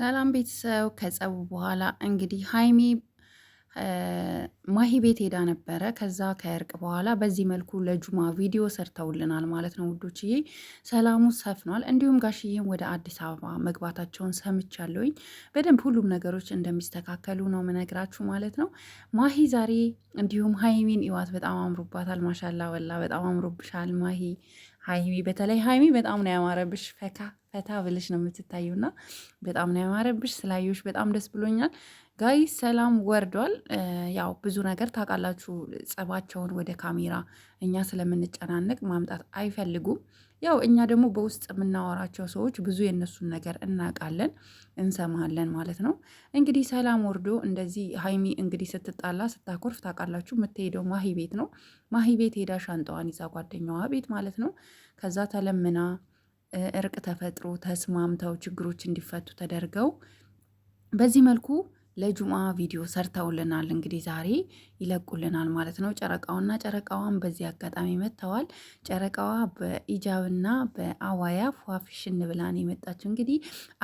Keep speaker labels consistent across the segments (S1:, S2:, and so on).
S1: ሰላም ቤተሰብ ከጸቡ በኋላ እንግዲህ ሀይሚ ማሂ ቤት ሄዳ ነበረ። ከዛ ከእርቅ በኋላ በዚህ መልኩ ለጁማ ቪዲዮ ሰርተውልናል ማለት ነው ውዶችዬ። ሰላሙ ሰፍኗል። እንዲሁም ጋሽዬም ወደ አዲስ አበባ መግባታቸውን ሰምቻለሁኝ። በደንብ ሁሉም ነገሮች እንደሚስተካከሉ ነው ምነግራችሁ ማለት ነው። ማሂ ዛሬ እንዲሁም ሀይሚን ይዋት በጣም አምሮባታል። ማሻላ ወላ በጣም አምሮብሻል ማሂ። ሀይሚ በተለይ ሀይሚ በጣም ነው ያማረብሽ። ፈታ ብለሽ ነው የምትታዩና በጣም ነው ያማረብሽ። ስላየሁሽ በጣም ደስ ብሎኛል። ጋይ ሰላም ወርዷል። ያው ብዙ ነገር ታውቃላችሁ፣ ጸባቸውን ወደ ካሜራ እኛ ስለምንጨናነቅ ማምጣት አይፈልጉም። ያው እኛ ደግሞ በውስጥ የምናወራቸው ሰዎች ብዙ የእነሱን ነገር እናውቃለን፣ እንሰማለን ማለት ነው። እንግዲህ ሰላም ወርዶ እንደዚህ ሀይሚ እንግዲህ ስትጣላ ስታኮርፍ ታውቃላችሁ፣ የምትሄደው ማሂ ቤት ነው። ማሂ ቤት ሄዳ ሻንጣዋን ይዛ ጓደኛዋ ቤት ማለት ነው። ከዛ ተለምና እርቅ ተፈጥሮ ተስማምተው ችግሮች እንዲፈቱ ተደርገው በዚህ መልኩ ለጁማ ቪዲዮ ሰርተውልናል። እንግዲህ ዛሬ ይለቁልናል ማለት ነው። ጨረቃውና ጨረቃዋን በዚህ አጋጣሚ መጥተዋል። ጨረቃዋ በኢጃብና በአዋያ ፏፍሽን ብላን የመጣችው እንግዲህ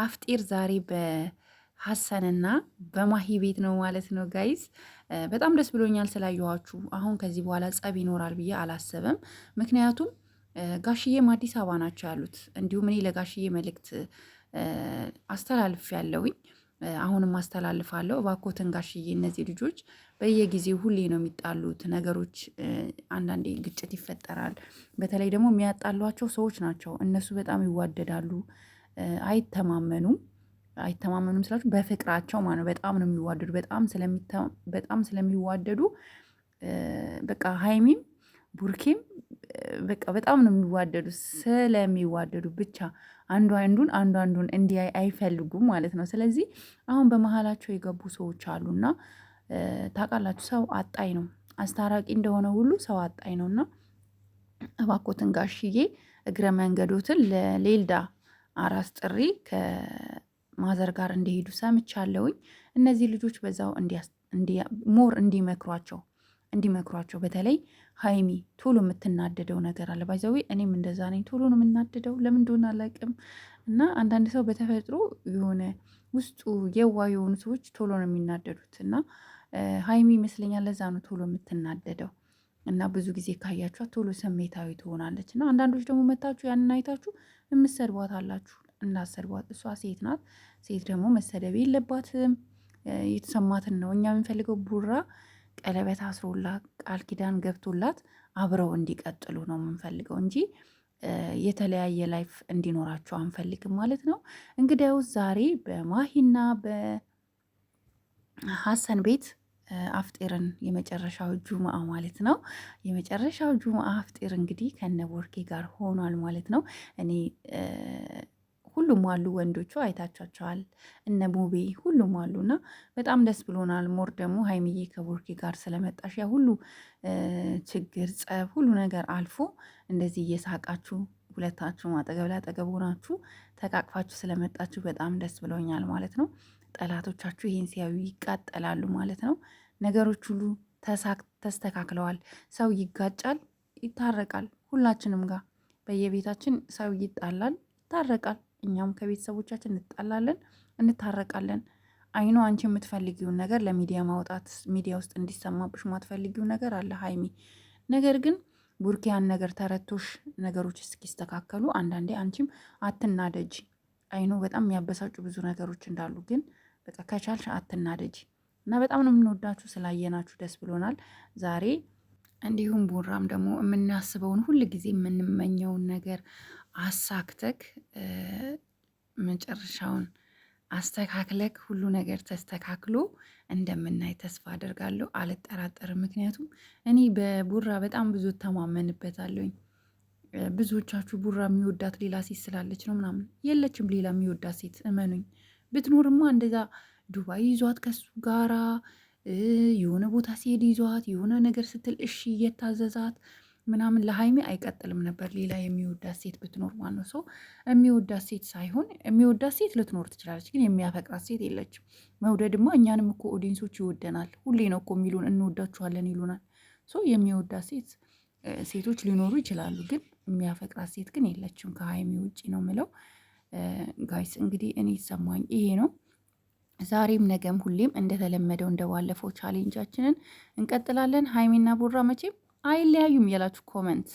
S1: አፍጢር ዛሬ በሀሰንና በማሂ ቤት ነው ማለት ነው። ጋይዝ በጣም ደስ ብሎኛል ስላየኋችሁ። አሁን ከዚህ በኋላ ጸብ ይኖራል ብዬ አላሰበም። ምክንያቱም ጋሽዬም አዲስ አበባ ናቸው ያሉት። እንዲሁም እኔ ለጋሽዬ መልእክት አስተላልፍ ያለውኝ አሁንም አስተላልፋለሁ። እባክዎትን ጋሽዬ እነዚህ ልጆች በየጊዜው ሁሌ ነው የሚጣሉት። ነገሮች አንዳንዴ ግጭት ይፈጠራል። በተለይ ደግሞ የሚያጣሏቸው ሰዎች ናቸው። እነሱ በጣም ይዋደዳሉ፣ አይተማመኑም ስላችሁ በፍቅራቸው ማለት ነው። በጣም ነው የሚዋደዱ። በጣም ስለሚዋደዱ በቃ ሀይሚም ቡርኬም በቃ በጣም ነው የሚዋደዱ። ስለሚዋደዱ ብቻ አንዱ አንዱን እንዲያይ አይፈልጉም ማለት ነው። ስለዚህ አሁን በመሀላቸው የገቡ ሰዎች አሉና ታውቃላችሁ፣ ሰው አጣኝ ነው። አስታራቂ እንደሆነ ሁሉ ሰው አጣኝ ነውና እባክዎትን ጋሽዬ እግረ መንገዶትን ለሌልዳ አራስ ጥሪ ከማዘር ጋር እንዲሄዱ ሰምቻለሁኝ። እነዚህ ልጆች በዛው ሞር እንዲመክሯቸው በተለይ ሀይሚ ቶሎ የምትናደደው ነገር አለ። ባይዘዌ እኔም እንደዛ ነኝ። ቶሎ ነው የምናደደው፣ ለምን እንደሆነ አላውቅም። እና አንዳንድ ሰው በተፈጥሮ የሆነ ውስጡ የዋ የሆኑ ሰዎች ቶሎ ነው የሚናደዱት። እና ሀይሚ ይመስለኛል ለዛ ነው ቶሎ የምትናደደው። እና ብዙ ጊዜ ካያችኋት ቶሎ ስሜታዊ ትሆናለች። እና አንዳንዶች ደግሞ መታችሁ ያንን አይታችሁ የምትሰድቧት አላችሁ። እንዳሰድቧት፣ እሷ ሴት ናት። ሴት ደግሞ መሰደብ የለባትም። የተሰማትን ነው እኛ የምንፈልገው። ቡራ ቀለበት አስሮላት ቃል ኪዳን ገብቶላት አብረው እንዲቀጥሉ ነው የምንፈልገው እንጂ የተለያየ ላይፍ እንዲኖራቸው አንፈልግም ማለት ነው። እንግዲያውስ ዛሬ በማሂና በሀሰን ቤት አፍጢርን የመጨረሻው ጁምአ ማለት ነው። የመጨረሻው ጁምአ አፍጢር እንግዲህ ከነ ቦርኬ ጋር ሆኗል ማለት ነው። እኔ ሁሉም አሉ፣ ወንዶቹ አይታቻቸዋል፣ እነ ሙቤ ሁሉም አሉና በጣም ደስ ብሎናል። ሞር ደግሞ ሀይሚዬ ከቦርኬ ጋር ስለመጣሽ ያ ሁሉ ችግር፣ ጸብ፣ ሁሉ ነገር አልፎ እንደዚህ እየሳቃችሁ ሁለታችሁ አጠገብ ላጠገብ ሆናችሁ ተቃቅፋችሁ ስለመጣችሁ በጣም ደስ ብሎኛል ማለት ነው። ጠላቶቻችሁ ይህን ሲያዩ ይቃጠላሉ ማለት ነው። ነገሮች ሁሉ ተስተካክለዋል። ሰው ይጋጫል፣ ይታረቃል። ሁላችንም ጋር በየቤታችን ሰው ይጣላል፣ ይታረቃል። እኛም ከቤተሰቦቻችን እንጣላለን፣ እንታረቃለን። አይኖ አንቺ የምትፈልጊውን ነገር ለሚዲያ ማውጣት፣ ሚዲያ ውስጥ እንዲሰማብሽ ማትፈልጊው ነገር አለ ሀይሚ። ነገር ግን ቡርኪያን ነገር ተረቶሽ ነገሮች እስኪስተካከሉ አንዳንዴ አንቺም አትናደጂ። አይኖ በጣም የሚያበሳጩ ብዙ ነገሮች እንዳሉ፣ ግን በቃ ከቻልሽ አትናደጂ። እና በጣም ነው የምንወዳችሁ። ስላየናችሁ ደስ ብሎናል ዛሬ። እንዲሁም ቡራም ደግሞ የምናስበውን ሁል ጊዜ የምንመኘውን ነገር አሳክተክ መጨረሻውን አስተካክለክ ሁሉ ነገር ተስተካክሎ እንደምናይ ተስፋ አደርጋለሁ፣ አልጠራጠርም። ምክንያቱም እኔ በቡራ በጣም ብዙ እተማመንበታለሁኝ። ብዙዎቻችሁ ቡራ የሚወዳት ሌላ ሴት ስላለች ነው ምናምን፣ የለችም ሌላ የሚወዳት ሴት እመኑኝ። ብትኖርማ እንደዛ ዱባይ ይዟት ከሱ ጋራ የሆነ ቦታ ሲሄድ ይዟት የሆነ ነገር ስትል እሺ እየታዘዛት ምናምን ለሀይሜ አይቀጥልም ነበር። ሌላ የሚወዳት ሴት ብትኖር ማነው ሰው የሚወዳት ሴት ሳይሆን የሚወዳት ሴት ልትኖር ትችላለች፣ ግን የሚያፈቅራት ሴት የለችም። መውደድማ እኛንም እኮ ኦዲንሶች ይወደናል። ሁሌ ነው እኮ የሚሉን እንወዳችኋለን ይሉናል። የሚወዳት ሴቶች ሊኖሩ ይችላሉ፣ ግን የሚያፈቅራት ሴት ግን የለችም። ከሀይሜ ውጭ ነው ምለው። ጋይስ እንግዲህ እኔ ይሰማኝ ይሄ ነው። ዛሬም ነገም ሁሌም እንደተለመደው እንደባለፈው ቻሌንጃችንን እንቀጥላለን። ሀይሚና ቡራ መቼም አይለያዩም እያላችሁ ኮመንት